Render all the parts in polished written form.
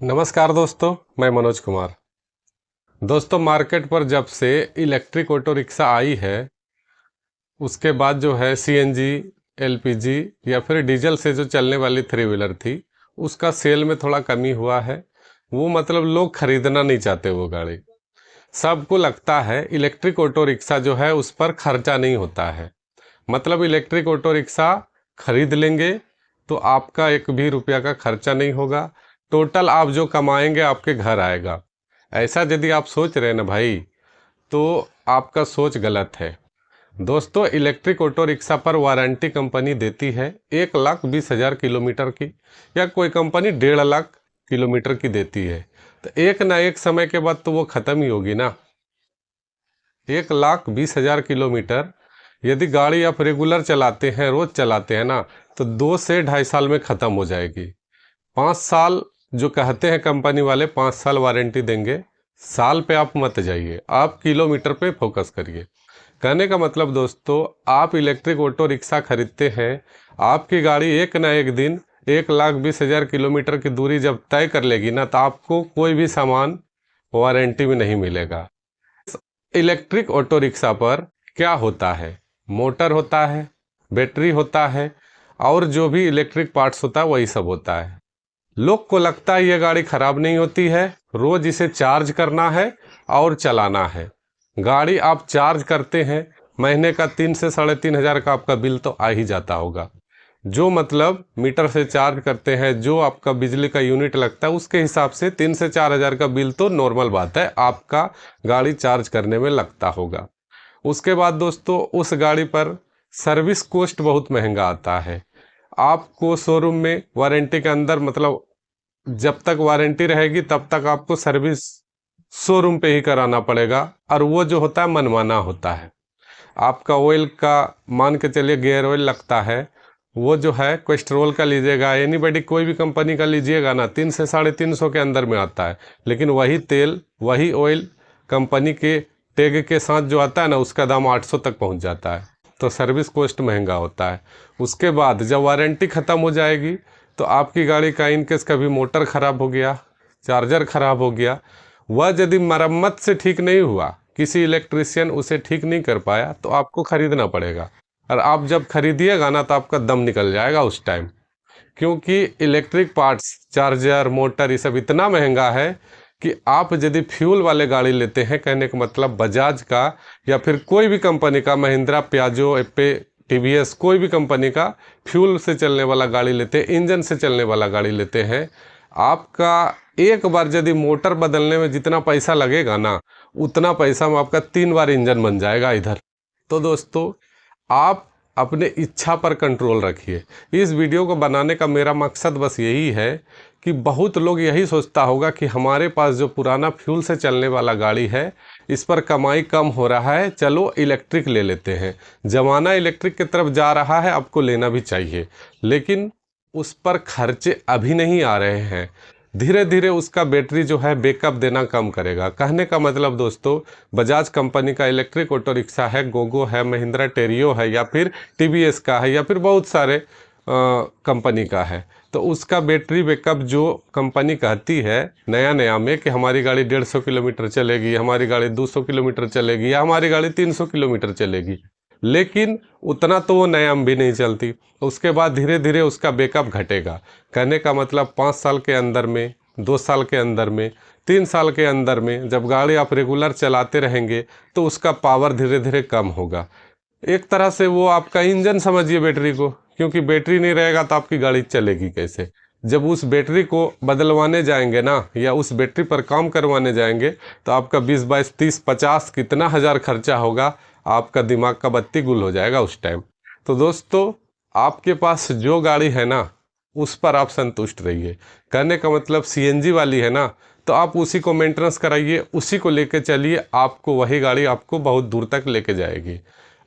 नमस्कार दोस्तों, मैं मनोज कुमार। दोस्तों, मार्केट पर जब से इलेक्ट्रिक ऑटो रिक्शा आई है उसके बाद जो है सीएनजी, एलपीजी या फिर डीजल से जो चलने वाली थ्री व्हीलर थी उसका सेल में थोड़ा कमी हुआ है। वो मतलब लोग खरीदना नहीं चाहते वो गाड़ी। सबको लगता है इलेक्ट्रिक ऑटो रिक्शा जो है उस पर खर्चा नहीं होता है। मतलब इलेक्ट्रिक ऑटो रिक्शा खरीद लेंगे तो आपका एक भी रुपया का खर्चा नहीं होगा। टोटल आप जो कमाएंगे आपके घर आएगा। ऐसा यदि आप सोच रहे हैं ना भाई, तो आपका सोच गलत है। दोस्तों, इलेक्ट्रिक ऑटो रिक्शा पर वारंटी कंपनी देती है 1,20,000 किलोमीटर की, या कोई कंपनी 1.5 लाख किलोमीटर की देती है। तो एक ना एक समय के बाद तो वो ख़त्म ही होगी ना। 1,20,000 किलोमीटर यदि गाड़ी आप रेगुलर चलाते हैं, रोज़ चलाते हैं ना, तो 2 से 2.5 साल में ख़त्म हो जाएगी। 5 साल जो कहते हैं कंपनी वाले, 5 साल वारंटी देंगे। साल पे आप मत जाइए, आप किलोमीटर पे फोकस करिए। कहने का मतलब दोस्तों, आप इलेक्ट्रिक ऑटो रिक्शा खरीदते हैं, आपकी गाड़ी एक ना एक दिन 1,20,000 किलोमीटर की दूरी जब तय कर लेगी ना, तो आपको कोई भी सामान वारंटी में नहीं मिलेगा। इलेक्ट्रिक ऑटो रिक्शा पर क्या होता है? मोटर होता है, बैटरी होता है, और जो भी इलेक्ट्रिक पार्ट्स होता है वही सब होता है। लोग को लगता है ये गाड़ी ख़राब नहीं होती है, रोज़ इसे चार्ज करना है और चलाना है। गाड़ी आप चार्ज करते हैं, महीने का 3 से 3,500 का आपका बिल तो आ ही जाता होगा। जो मतलब मीटर से चार्ज करते हैं, जो आपका बिजली का यूनिट लगता है, उसके हिसाब से 3 से 4 हज़ार का बिल तो नॉर्मल बात है, आपका गाड़ी चार्ज करने में लगता होगा। उसके बाद दोस्तों, उस गाड़ी पर सर्विस कॉस्ट बहुत महंगा आता है। आपको शोरूम में वारंटी के अंदर, मतलब जब तक वारंटी रहेगी तब तक आपको सर्विस शोरूम पे ही कराना पड़ेगा, और वो जो होता है मनमाना होता है। आपका ऑयल का मान के चलिए, गियर ऑयल लगता है, वो जो है कैस्ट्रोल का लीजिएगा, एनीबडी कोई भी कंपनी का लीजिएगा ना, 300 से 350 के अंदर में आता है। लेकिन वही तेल, वही ऑयल कंपनी के टैग के साथ जो आता है ना, उसका दाम 800 तक पहुंच जाता है। तो सर्विस कॉस्ट महंगा होता है। उसके बाद जब वारंटी ख़त्म हो जाएगी तो आपकी गाड़ी का इनकेस कभी मोटर ख़राब हो गया, चार्जर ख़राब हो गया, वह यदि मरम्मत से ठीक नहीं हुआ, किसी इलेक्ट्रिशियन उसे ठीक नहीं कर पाया, तो आपको ख़रीदना पड़ेगा। और आप जब खरीदिएगा ना, तो आपका दम निकल जाएगा उस टाइम। क्योंकि इलेक्ट्रिक पार्ट्स, चार्जर, मोटर, ये सब इतना महंगा है कि आप यदि फ्यूल वाले गाड़ी लेते हैं, कहने का मतलब बजाज का या फिर कोई भी कंपनी का, महिंद्रा, प्याजो, एप्पे, टीवीएस, कोई भी कंपनी का फ्यूल से चलने वाला गाड़ी लेते हैं, इंजन से चलने वाला गाड़ी लेते हैं, आपका एक बार यदि मोटर बदलने में जितना पैसा लगेगा ना, उतना पैसा में आपका 3 बार इंजन बन जाएगा इधर। तो दोस्तों, आप अपने इच्छा पर कंट्रोल रखिए। इस वीडियो को बनाने का मेरा मकसद बस यही है कि बहुत लोग यही सोचता होगा कि हमारे पास जो पुराना फ्यूल से चलने वाला गाड़ी है, इस पर कमाई कम हो रहा है, चलो इलेक्ट्रिक ले लेते हैं। ज़माना इलेक्ट्रिक की तरफ जा रहा है, आपको लेना भी चाहिए, लेकिन उस पर खर्चे अभी नहीं आ रहे हैं। धीरे धीरे उसका बैटरी जो है बैकअप देना कम करेगा। कहने का मतलब दोस्तों, बजाज कंपनी का इलेक्ट्रिक ऑटो रिक्शा है, गोगो है, महिंद्रा टेरियो है, या फिर टीवीएस का है, या फिर बहुत सारे कंपनी का है, तो उसका बैटरी बैकअप जो कंपनी कहती है नया नया में कि हमारी गाड़ी 150 किलोमीटर चलेगी, हमारी गाड़ी 200 किलोमीटर चलेगी, या हमारी गाड़ी 300 किलोमीटर चलेगी, लेकिन उतना तो वो नया भी नहीं चलती। उसके बाद धीरे धीरे उसका बैकअप घटेगा। कहने का मतलब 5 साल के अंदर में, 2 साल के अंदर में, 3 साल के अंदर में, जब गाड़ी आप रेगुलर चलाते रहेंगे तो उसका पावर धीरे धीरे कम होगा। एक तरह से वो आपका इंजन समझिए बैटरी को, क्योंकि बैटरी नहीं रहेगा तो आपकी गाड़ी चलेगी कैसे। जब उस बैटरी को बदलवाने जाएंगे ना, या उस बैटरी पर काम करवाने जाएंगे, तो आपका 20, 22, 30, 50 कितना हज़ार खर्चा होगा, आपका दिमाग का बत्ती गुल हो जाएगा उस टाइम। तो दोस्तों, आपके पास जो गाड़ी है ना, उस पर आप संतुष्ट रहिए। कहने का मतलब सीएनजी वाली है ना, तो आप उसी को मेंटेनेंस कराइए, उसी को लेके चलिए, आपको वही गाड़ी आपको बहुत दूर तक लेके जाएगी।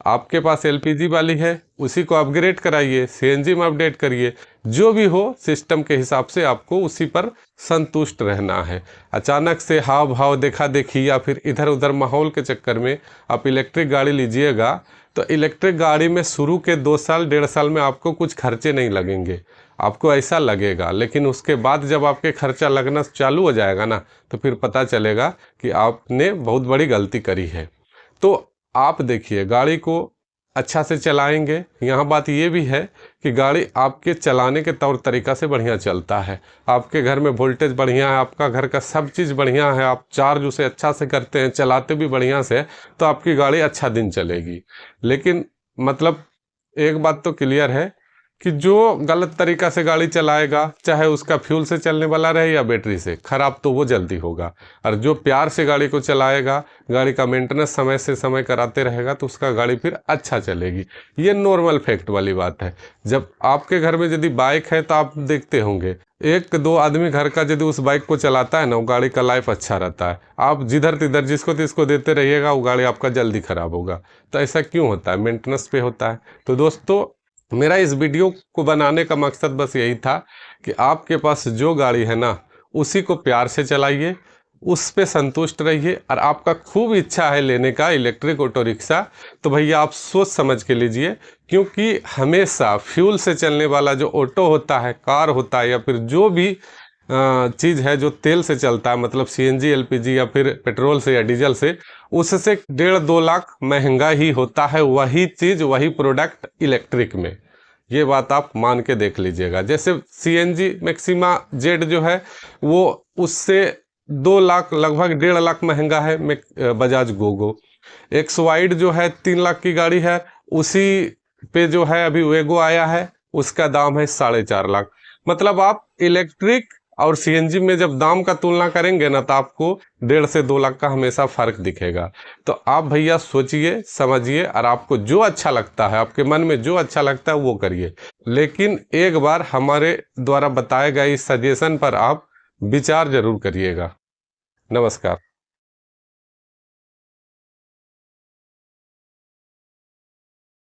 आपके पास एलपीजी वाली है, उसी को अपग्रेड कराइए, सीएनजी में अपडेट करिए। जो भी हो सिस्टम के हिसाब से आपको उसी पर संतुष्ट रहना है। अचानक से हाव भाव देखा देखी या फिर इधर उधर माहौल के चक्कर में आप इलेक्ट्रिक गाड़ी लीजिएगा, तो इलेक्ट्रिक गाड़ी में शुरू के 2 साल 1.5 साल में आपको कुछ खर्चे नहीं लगेंगे। आपको ऐसा लगेगा, लेकिन उसके बाद जब आपके खर्चा लगना चालू हो जाएगा ना, तो फिर पता चलेगा कि आपने बहुत बड़ी गलती करी है। तो आप देखिए, गाड़ी को अच्छा से चलाएंगे। यहाँ बात ये भी है कि गाड़ी आपके चलाने के तौर तरीका से बढ़िया चलता है, आपके घर में वोल्टेज बढ़िया है, आपका घर का सब चीज़ बढ़िया है, आप चार्ज उसे अच्छा से करते हैं, चलाते भी बढ़िया से, तो आपकी गाड़ी अच्छा दिन चलेगी। लेकिन मतलब एक बात तो क्लियर है कि जो गलत तरीका से गाड़ी चलाएगा, चाहे उसका फ्यूल से चलने वाला रहे या बैटरी से, खराब तो वो जल्दी होगा। और जो प्यार से गाड़ी को चलाएगा, गाड़ी का मेंटेनेंस समय से समय कराते रहेगा, तो उसका गाड़ी फिर अच्छा चलेगी। ये नॉर्मल फैक्ट वाली बात है। जब आपके घर में यदि बाइक है तो आप देखते होंगे, एक दो आदमी घर का यदि उस बाइक को चलाता है ना, वो गाड़ी का लाइफ अच्छा रहता है। आप जिधर तिधर जिसको तिसको देते रहिएगा, वो गाड़ी आपका जल्दी खराब होगा। तो ऐसा क्यों होता है? मेंटेनेंस पे होता है। तो दोस्तों, मेरा इस वीडियो को बनाने का मकसद बस यही था कि आपके पास जो गाड़ी है ना, उसी को प्यार से चलाइए, उस पे संतुष्ट रहिए। और आपका खूब इच्छा है लेने का इलेक्ट्रिक ऑटो रिक्शा, तो भैया आप सोच समझ के लीजिए, क्योंकि हमेशा फ्यूल से चलने वाला जो ऑटो होता है, कार होता है, या फिर जो भी चीज़ है जो तेल से चलता है, मतलब सीएनजी, एलपीजी या फिर पेट्रोल से या डीजल से, उससे 1.5-2 लाख महंगा ही होता है वही चीज़, वही प्रोडक्ट इलेक्ट्रिक में। ये बात आप मान के देख लीजिएगा। जैसे सीएनजी मैक्सिमा जेड जो है, वो उससे 2 लाख, लगभग 1.5 लाख महंगा है बजाज गोगो। एक्स वाइड जो है 3 लाख की गाड़ी है, उसी पे जो है अभी वेगो आया है, उसका दाम है 4.5 लाख। मतलब आप इलेक्ट्रिक और सीएनजी में जब दाम का तुलना करेंगे ना, तो आपको 1.5 से 2 लाख का हमेशा फ़र्क दिखेगा। तो आप भैया सोचिए, समझिए, और आपको जो अच्छा लगता है, आपके मन में जो अच्छा लगता है वो करिए। लेकिन एक बार हमारे द्वारा बताए गए इस सजेशन पर आप विचार जरूर करिएगा। नमस्कार।